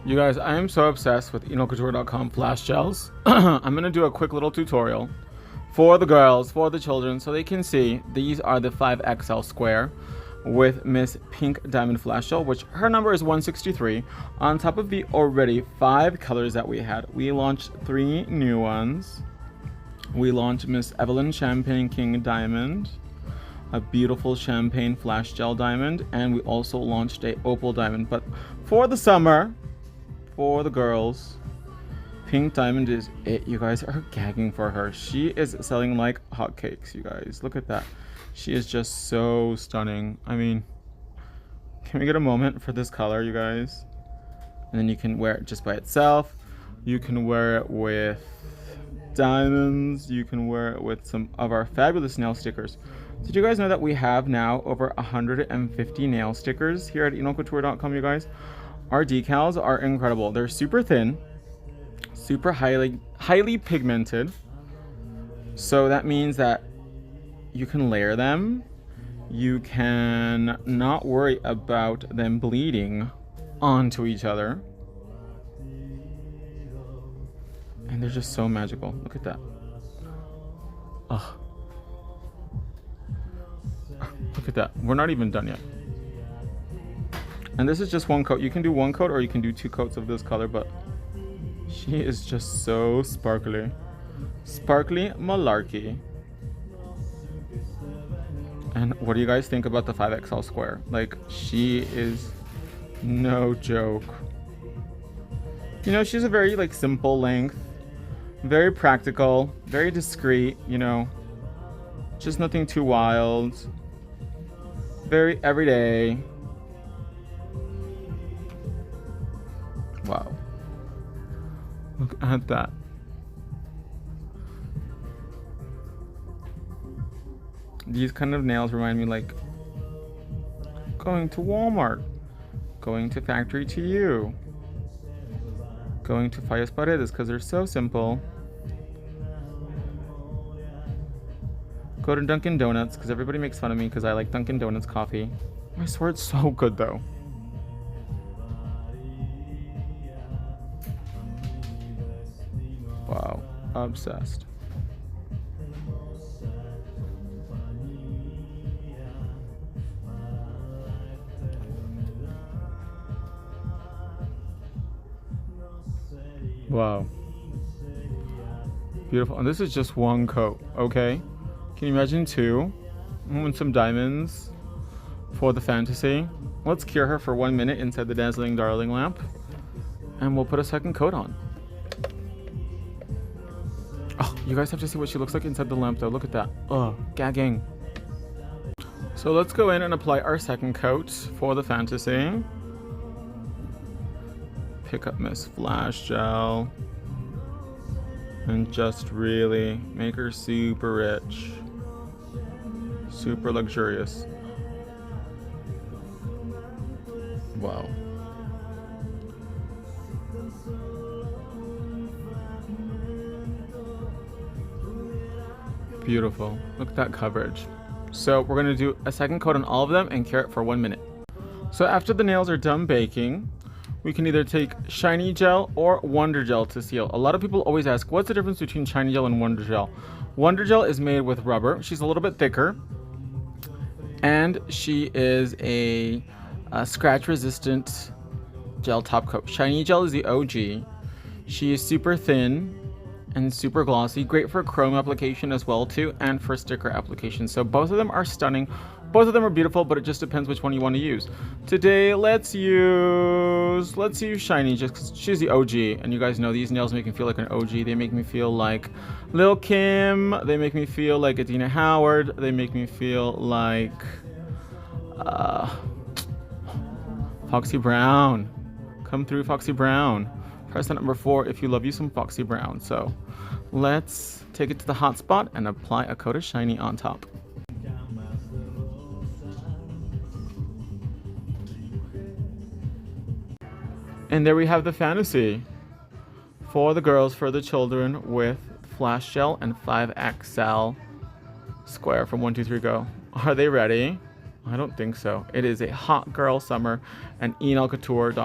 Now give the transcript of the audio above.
You guys, I am so obsessed with enolcouture.com flash gels. I'm going to do a quick little tutorial for the girls, for the children, so they can see. These are the 5XL square with Miss Pink Diamond Flash Gel, which her number is 163. On top of the already 5 colors that we had, we launched 3 new ones. We launched Miss Evelyn Champagne King Diamond, a beautiful champagne flash gel diamond, and we also launched a opal diamond. But for the summer, for the girls, Pink Diamond is it. You guys are gagging for her. She is selling like hotcakes, you guys. Look at that. She is just so stunning. I mean, can we get a moment for this color, you guys? And then you can wear it just by itself. You can wear it with diamonds. You can wear it with some of our fabulous nail stickers. Did you guys know that we have now over 150 nail stickers here at enolcouture.com, you guys? Our decals are incredible. They're super thin, super highly pigmented. So that means that you can layer them. You can not worry about them bleeding onto each other. And they're just so magical. Look at that. Oh. Look at that. We're not even done yet. And this is just one coat. You can do one coat or you can do 2 coats of this color, but she is just so sparkly. Sparkly malarkey. And what do you guys think about the 5XL square? Like, she is no joke. You know, she's a very like simple length, very practical, very discreet, you know, just nothing too wild, very everyday. Wow. Look at that. These kind of nails remind me like going to Walmart, going to Factory to You, going to Fallas Paredes because they're so simple. Go to Dunkin' Donuts because everybody makes fun of me because I like Dunkin' Donuts coffee. I swear it's so good though. Wow, obsessed. Wow. Beautiful. And this is just one coat, okay? Can you imagine 2? And some diamonds for the fantasy. Let's cure her for 1 minute inside the Dazzling Darling lamp. And we'll put a second coat on. Oh, you guys have to see what she looks like inside the lamp though. Look at that. Ugh, gagging. So let's go in and apply our second coat for the fantasy. Pick up Miss Flash Gel. And just really make her super rich. Super luxurious. Wow. Beautiful. Look at that coverage. So we're going to do a second coat on all of them and cure it for 1 minute. So after the nails are done baking, we can either take shiny gel or Wonder Gel to seal. A lot of people always ask, what's the difference between shiny gel and Wonder Gel? Wonder Gel is made with rubber. She's a little bit thicker. And she is a scratch resistant gel top coat. Shiny Gel is the OG. She is super thin and super glossy, great for chrome application as well too, and for sticker application. So both of them are stunning, both of them are beautiful, but it just depends which one you want to use. Today let's use Shiny just because she's the OG, and you guys know these nails make me feel like an OG. They make me feel like Lil Kim, they make me feel like Adina Howard, they make me feel like Foxy Brown. Come through, Foxy Brown. Press that number 4 if you love you some Foxy Brown. So let's take it to the hot spot and apply a coat of shiny on top. And there we have the fantasy for the girls, for the children, with Flash Gel and 5XL square from 123 Go. Are they ready? I don't think so. It is a hot girl summer, and enolcouture.com